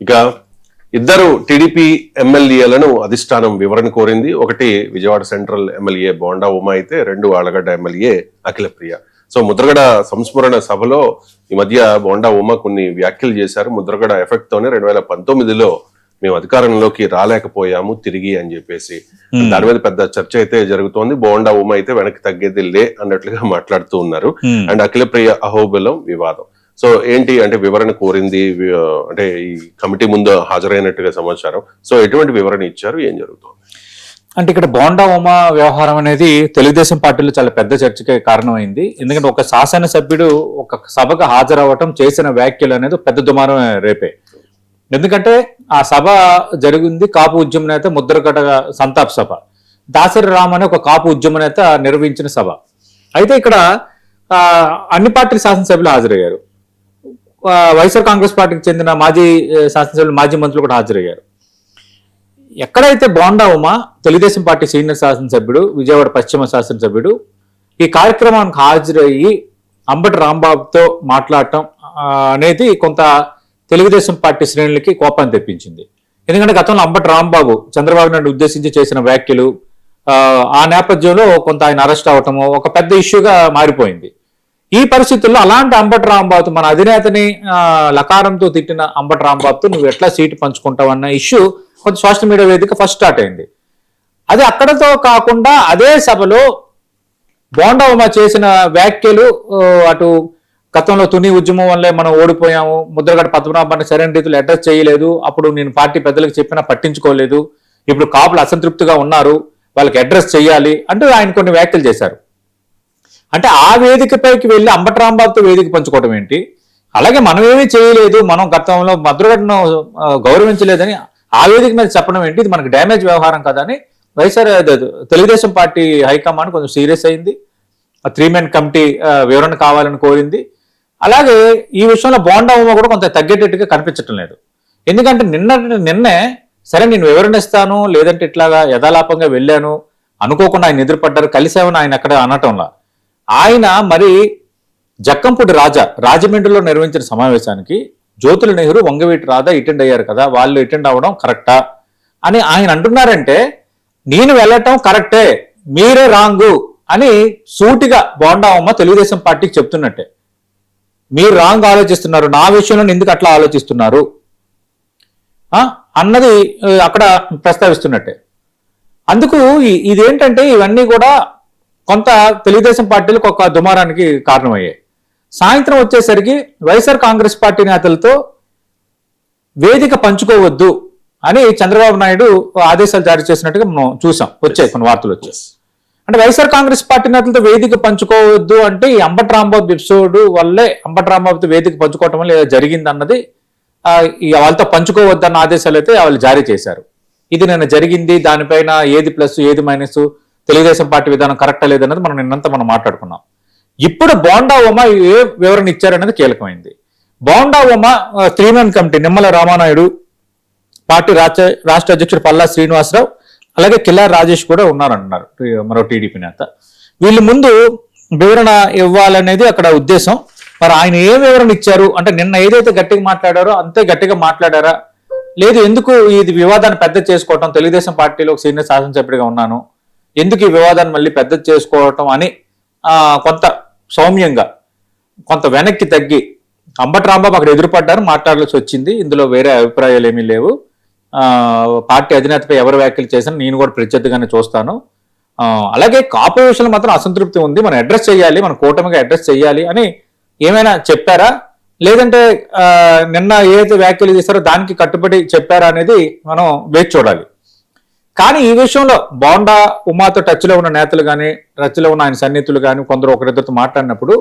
ఇక ఇద్దరు టీడీపీ ఎమ్మెల్యేలను అధిష్టానం వివరణ కోరింది. ఒకటి విజయవాడ సెంట్రల్ ఎమ్మెల్యే బోండా ఉమా అయితే, రెండు ఆళ్లగడ్డ ఎమ్మెల్యే అఖిలప్రియ. సో ముద్రగడ సంస్మరణ సభలో ఈ మధ్య బోండా ఉమా కొన్ని వ్యాఖ్యలు చేశారు. ముద్రగడ ఎఫెక్ట్ తోనే 2019లో మేము అధికారంలోకి రాలేకపోయాము తిరిగి అని చెప్పేసి దాని మీద పెద్ద చర్చ అయితే జరుగుతోంది. బోండా ఉమా అయితే వెనక్కి తగ్గేది లే అన్నట్లుగా మాట్లాడుతూ ఉన్నారు. అండ్ అఖిలప్రియ అహోబిలం వివాదం. సో ఏంటి అంటే వివరణ కోరింది, అంటే ఈ కమిటీ ముందు హాజరైనట్టుగా సమాచారం. సో ఎటువంటి వివరణ ఇచ్చారు, ఏం జరుగుతుంది అంటే ఇక్కడ బోండా ఉమా వ్యవహారం అనేది తెలుగుదేశం పార్టీలో చాలా పెద్ద చర్చకే కారణమైంది. ఎందుకంటే ఒక శాసనసభ్యుడు ఒక సభకు హాజరవ్వటం, చేసిన వ్యాఖ్యలు అనేది పెద్ద దుమారం రేపే. ఎందుకంటే ఆ సభ జరిగింది కాపు ఉద్యమ నేత ముద్రగడ సంతాప్ సభ, దాసరి రామ్ అనే ఒక కాపు ఉద్యమ నేత నిర్వహించిన సభ. అయితే ఇక్కడ అన్ని పార్టీల శాసనసభ్యులు హాజరయ్యారు. వైఎస్ఆర్ కాంగ్రెస్ పార్టీకి చెందిన మాజీ శాసనసభ్యులు, మాజీ మంత్రులు కూడా హాజరయ్యారు. ఎక్కడైతే బోండా ఉమా తెలుగుదేశం పార్టీ సీనియర్ శాసనసభ్యుడు, విజయవాడ పశ్చిమ శాసనసభ్యుడు ఈ కార్యక్రమానికి హాజరయ్యి అంబటి రాంబాబుతో మాట్లాడటం అనేది కొంత తెలుగుదేశం పార్టీ శ్రేణులకి కోపాన్ని తెప్పించింది. ఎందుకంటే గతంలో అంబటి రాంబాబు చంద్రబాబు నాయుడు ఉద్దేశించి చేసిన వ్యాఖ్యలు, ఆ నేపథ్యంలో కొంత ఆయన అరెస్ట్ అవటము ఒక పెద్ద ఇష్యూగా మారిపోయింది. ఈ పరిస్థితుల్లో అలాంటి అంబటి రాంబాబుతో, మన అధినేతని లకారంతో తిట్టిన అంబటి రాంబాబుతో నువ్వు ఎట్లా సీటు పంచుకుంటావన్న ఇష్యూ కొంచెం సోషల్ మీడియా వేదిక ఫస్ట్ స్టార్ట్ అయింది. అది అక్కడతో కాకుండా అదే సభలో బోండా ఉమా చేసిన వ్యాఖ్యలు, అటు గతంలో తుని ఉద్యమం వల్లే మనం ఓడిపోయాము, ముద్రగడ పద్మనాభాన్ని సరైన రీతిలో అడ్రస్ చేయలేదు, అప్పుడు నేను పార్టీ పెద్దలకు చెప్పినా పట్టించుకోలేదు, ఇప్పుడు కాపులు అసంతృప్తిగా ఉన్నారు, వాళ్ళకి అడ్రస్ చేయాలి అంటూ ఆయన కొన్ని వ్యాఖ్యలు చేశారు. అంటే ఆ వేదికపైకి వెళ్ళి అంబటి రాంబాబుతో వేదిక పంచుకోవడం ఏంటి? అలాగే మనం ఏమీ చేయలేదు, మనం గతంలో ముద్రగడను గౌరవించలేదని ఆ వేదిక మీద చెప్పడం ఏంటి? ఇది మనకు డ్యామేజ్ వ్యవహారం కదా అని వైఎస్ఆర్ తెలుగుదేశం పార్టీ హైకమాండ్ కొంచెం సీరియస్ అయింది. 3 మెన్ కమిటీ వివరణ కావాలని కోరింది. అలాగే ఈ విషయంలో బోండా ఉమా కూడా కొంత తగ్గేటట్టుగా కనిపించటం లేదు. ఎందుకంటే నిన్నే సరే నేను వివరణ ఇస్తాను, లేదంటే ఇట్లాగా యథాలాపంగా వెళ్ళాను, అనుకోకుండా ఆయన ఎదురుపడ్డారు, కలిసామని ఆయన అక్కడ అనటంలా, ఆయన మరి జక్కంపూడి రాజమండ్రిలో నిర్వహించిన సమావేశానికి జ్యోతుల నెహ్రూ, వంగవీటి రాధా అటెండ్ అయ్యారు కదా, వాళ్ళు అటెండ్ అవ్వడం కరెక్టా అని ఆయన అంటున్నారంటే నేను వెళ్ళటం కరెక్టే, మీరే రాంగు అని సూటిగా బోండా ఉమా తెలుగుదేశం పార్టీకి చెప్తున్నట్టే. మీరు రాంగ్ ఆలోచిస్తున్నారు, నా విషయంలో ఎందుకు అట్లా ఆలోచిస్తున్నారు అన్నది అక్కడ ప్రస్తావిస్తున్నట్టే. అందుకు ఇదేంటంటే ఇవన్నీ కూడా కొంత తెలుగుదేశం పార్టీలకు ఒక దుమారానికి కారణమయ్యాయి. సాయంత్రం వచ్చేసరికి వైఎస్ఆర్ కాంగ్రెస్ పార్టీ నేతలతో వేదిక పంచుకోవద్దు అని చంద్రబాబు నాయుడు ఆదేశాలు జారీ చేసినట్టుగా మనం చూసాం, వచ్చాయి కొన్ని వార్తలు వచ్చాయి. అంటే వైఎస్ఆర్ కాంగ్రెస్ పార్టీ నేతలతో వేదిక పంచుకోవద్దు అంటే ఈ అంబటి రాంబాబు ఎపిసోడ్ వల్లే అంబటి రాంబాబుతో వేదిక పంచుకోవటం వల్ల జరిగింది అన్నది, వాళ్ళతో పంచుకోవద్దు అన్న ఆదేశాలు అయితే వాళ్ళు జారీ చేశారు. ఇది నిన్న జరిగింది, దానిపైన ఏది ప్లస్ ఏది మైనస్, తెలుగుదేశం పార్టీ విధానం కరెక్టా లేదన్నది మనం నిన్నంతా మనం మాట్లాడుకున్నాం. ఇప్పుడు బోండా ఉమా ఏ వివరణ ఇచ్చారనేది కీలకమైంది. Bonda Uma 3 men committee Nimmala Ramanaidu, party రాష్ట్ర అధ్యక్షుడు పల్లా శ్రీనివాసరావు, అలాగే కిల్లార్ రాజేష్ కూడా ఉన్నారంటున్నారు మరో టీడీపీ నేత. వీళ్ళు ముందు వివరణ ఇవ్వాలనేది అక్కడ ఉద్దేశం. మరి ఆయన ఏ వివరణ ఇచ్చారు అంటే నిన్న ఏదైతే గట్టిగా మాట్లాడారో అంతే గట్టిగా మాట్లాడారా, లేదు ఎందుకు ఇది వివాదాన్ని పెద్ద చేసుకోవటం, తెలుగుదేశం పార్టీలో ఒక సీనియర్ శాసనసభ్యుడిగా ఉన్నాను, ఎందుకు ఈ వివాదాన్ని మళ్ళీ పెద్ద చేసుకోవటం అని కొంత సౌమ్యంగా కొంత వెనక్కి తగ్గి అంబటి రాంబాబు అక్కడ ఎదురుపడ్డారు, మాట్లాడాల్సి వచ్చింది. ఇందులో వేరే అభిప్రాయాలు ఏమీ లేవు, పార్టీ అధినేతపై ఎవరు వ్యాఖ్యలు చేసినా నేను కూడా ప్రత్యర్థిగానే చూస్తాను, అలాగే కాపు విషయంలో మాత్రం అసంతృప్తి ఉంది, మనం అడ్రస్ చేయాలి, మన కూటమిగా అడ్రస్ చేయాలి అని ఏమైనా చెప్పారా, లేదంటే నిన్న ఏదైతే వ్యాఖ్యలు చేశారో దానికి కట్టుబడి చెప్పారా అనేది మనం వేచి చూడాలి. కానీ ఈ విషయంలో బోండా ఉమాతో టచ్లో ఉన్న నేతలు కానీ, టచ్లో ఉన్న ఆయన సన్నిహితులు కానీ కొందరు ఒకరిద్దరితో మాట్లాడినప్పుడు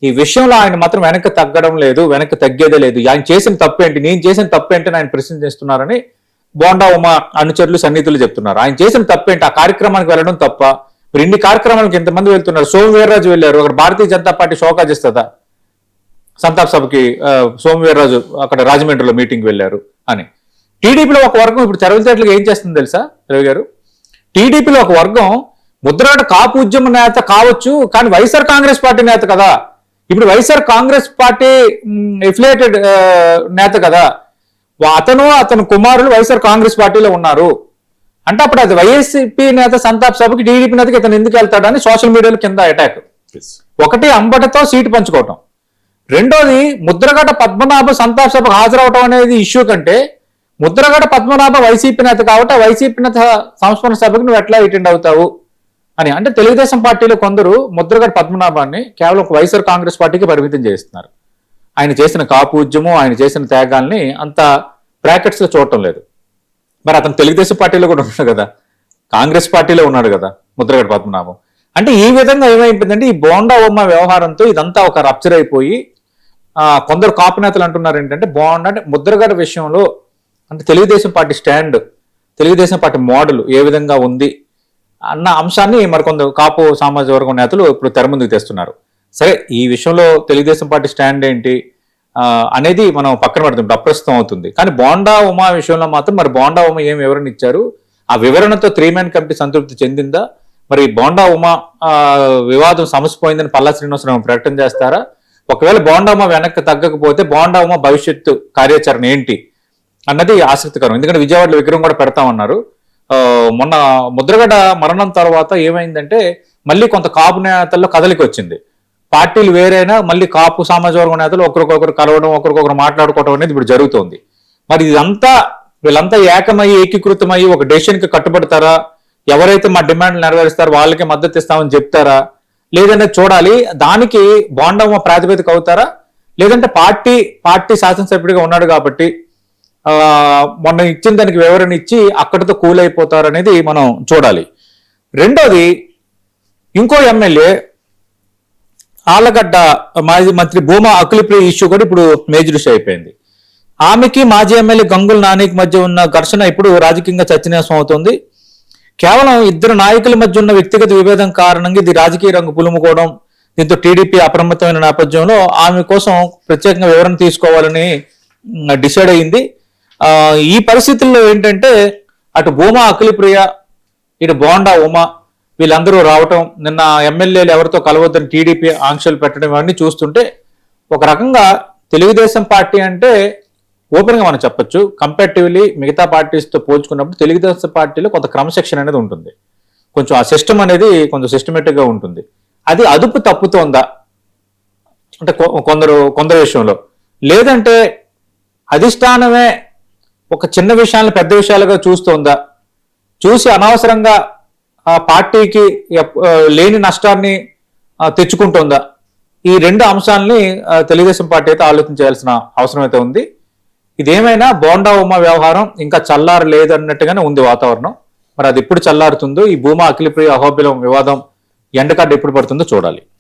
ఈ విషయంలో ఆయన మాత్రం వెనక్కి తగ్గడం లేదు, వెనక్కి తగ్గేదే లేదు, ఆయన చేసిన తప్పేంటి, నేను చేసిన తప్పేంటి ఆయన ప్రశ్నిస్తున్నారని బోండా ఉమా అనుచరులు సన్నిహితులు చెప్తున్నారు. ఆయన చేసిన తప్పేంటి, ఆ కార్యక్రమానికి వెళ్ళడం తప్ప, మరి ఇన్ని కార్యక్రమాలకు ఎంతమంది వెళ్తున్నారు, సోమవీర్రాజు వెళ్ళారు, అక్కడ భారతీయ జనతా పార్టీ షోకాజ్ ఇస్తుందా సంతాప్ సభకి, సోమవీర్రాజు అక్కడ రాజమండ్రిలో మీటింగ్ వెళ్ళారు అని. టీడీపీలో ఒక వర్గం ఇప్పుడు తెరవలితేట్లుగా ఏం చేస్తుంది తెలుసా రవి గారు, టీడీపీలో ఒక వర్గం ముద్రగడ కాపు ఉద్యమ నేత కావచ్చు కానీ వైఎస్ఆర్ కాంగ్రెస్ పార్టీ నేత కదా, ఇప్పుడు వైఎస్ఆర్ కాంగ్రెస్ పార్టీ ఎఫిలియేటెడ్ నేత కదా, అతను కుమారులు వైఎస్ఆర్ కాంగ్రెస్ పార్టీలో ఉన్నారు అంటే అప్పుడు అది వైఎస్పీ నేత సంతాప్ సభకి టీడీపీ నేతకి ఇతను ఎందుకు వెళ్తాడని సోషల్ మీడియాలో కింద అటాక్. ఒకటి అంబటతో సీటు పంచుకోవటం, రెండోది ముద్రగడ పద్మనాభ సంతాప్ సభకు హాజరవటం అనేది ఇష్యూ కంటే ముద్రగడ పద్మనాభ వైసీపీ నేత కాబట్టి వైసీపీ నేత సంస్మరణ సభకు నువ్వు ఎట్లా అటెండ్ అవుతావు అని. అంటే తెలుగుదేశం పార్టీలో కొందరు ముద్రగడ పద్మనాభాన్ని కేవలం ఒక వైఎస్ఆర్ కాంగ్రెస్ పార్టీకి పరిమితం చేస్తున్నారు. ఆయన చేసిన కాపు ఉద్యమం, ఆయన చేసిన త్యాగాల్ని అంత బ్రాకెట్స్ లో చూడటం లేదు. మరి అతను తెలుగుదేశం పార్టీలో కూడా ఉన్నాడు కదా, కాంగ్రెస్ పార్టీలో ఉన్నాడు కదా ముద్రగడ పద్మనాభం. అంటే ఈ విధంగా ఏమైపోయిందంటే ఈ బోండా ఉమ్మ వ్యవహారంతో ఇదంతా ఒక రప్చర్ అయిపోయి కొందరు కాపు నేతలు అంటున్నారు ఏంటంటే బోండా అంటే ముద్రగడ విషయంలో అంటే Telugu Desam party stand, Telugu Desam party model ఏ విధంగా ఉంది అన్న అంశాన్ని మరికొందరు కాపు సామాజిక వర్గం నేతలు ఇప్పుడు తెర ముందుకు తెస్తున్నారు. సరే, ఈ విషయంలో తెలుగుదేశం పార్టీ స్టాండ్ ఏంటి అనేది మనం పక్కన పెడుతుంది, అప్రస్తుతం అవుతుంది. కానీ బోండా ఉమా విషయంలో మాత్రం మరి బోండా ఉమా ఏం వివరణ ఇచ్చారు, ఆ వివరణతో 3-man కమిటీ సంతృప్తి చెందిందా, మరి బోండా ఉమా వివాదం సమసిపోయిందని పల్లా శ్రీనివాసరావు ప్రకటన చేస్తారా, ఒకవేళ బోండా ఉమా వెనక్కి తగ్గకపోతే బోండా ఉమా భవిష్యత్తు కార్యాచరణ ఏంటి అన్నది ఆసక్తికరం. ఎందుకంటే విజయవాడలో విగ్రహం కూడా పెడతామన్నారు. మొన్న ముద్రగడ మరణం తర్వాత ఏమైందంటే మళ్ళీ కొంత కాపు నేతల్లో కదలికి వచ్చింది. పార్టీలు వేరైనా మళ్ళీ కాపు సామాజిక వర్గ నేతలు ఒకరికొకరు కలవడం, ఒకరికొకరు మాట్లాడుకోవడం అనేది ఇప్పుడు జరుగుతోంది. మరి ఇదంతా వీళ్ళంతా ఏకమయ్యి ఏకీకృతమయ్యి ఒక డెసిషన్ కి కట్టుబడతారా, ఎవరైతే మా డిమాండ్లు నెరవేరుస్తారో వాళ్ళకి మద్దతు ఇస్తామని చెప్తారా లేదంటే చూడాలి. దానికి బోండా ప్రాతిపదిక అవుతారా, లేదంటే పార్టీ శాసనసభ్యుడిగా ఉన్నాడు కాబట్టి మొన్న ఇచ్చిన దానికి వివరణ ఇచ్చి అక్కడితో కూల్ అయిపోతారు అనేది మనం చూడాలి. రెండోది, ఇంకో ఎమ్మెల్యే ఆళ్లగడ్డ మాజీ మంత్రి భూమా అఖిలప్రియ ఇష్యూ కూడా ఇప్పుడు మేజర్ ఇష్యూ అయిపోయింది. ఆమెకి మాజీ ఎమ్మెల్యే గంగుల నానికి మధ్య ఉన్న ఘర్షణ ఇప్పుడు రాజకీయంగా చర్చనీయాంశం అవుతుంది. కేవలం ఇద్దరు నాయకుల మధ్య ఉన్న వ్యక్తిగత విభేదం కారణంగా ఇది రాజకీయ రంగు పులుముకోవడం, దీంతో టీడీపీ అప్రమత్తమైన నేపథ్యంలో ఆమె కోసం ప్రత్యేకంగా వివరణ తీసుకోవాలని డిసైడ్ అయింది. ఈ పరిస్థితుల్లో ఏంటంటే అటు భూమా అఖిలప్రియ, ఇటు బోండా ఉమా వీళ్ళందరూ రావటం, నిన్న ఎమ్మెల్యేలు ఎవరితో కలవద్దని టీడీపీ ఆంక్షలు పెట్టడం ఇవన్నీ చూస్తుంటే ఒక రకంగా తెలుగుదేశం పార్టీ అంటే ఓపెన్ గా మనం చెప్పొచ్చు, కంపారిటివ్లీ మిగతా పార్టీస్తో పోల్చుకున్నప్పుడు తెలుగుదేశం పార్టీలో కొంత క్రమశిక్షణ అనేది ఉంటుంది, కొంచెం ఆ సిస్టమ్ అనేది కొంచెం సిస్టమేటిక్ గా ఉంటుంది. అది అదుపు తప్పుతోందా అంటే కొందరు విషయంలో, లేదంటే అధిష్టానమే ఒక చిన్న విషయాలను పెద్ద విషయాలుగా చూస్తోందా, చూసి అనవసరంగా ఆ పార్టీకి లేని నష్టాన్ని తెచ్చుకుంటోందా, ఈ రెండు అంశాలని తెలుగుదేశం పార్టీ అయితే ఆలోచించాల్సిన అవసరం అయితే ఉంది. ఇదేమైనా బోండా ఉమా వ్యవహారం ఇంకా చల్లారు లేదన్నట్టుగానే ఉంది వాతావరణం. మరి అది ఎప్పుడు చల్లారుతుందో, ఈ భూమా అఖిలప్రియ అహోబిలం వివాదం ఎండకడ్డ ఎప్పుడు పడుతుందో చూడాలి.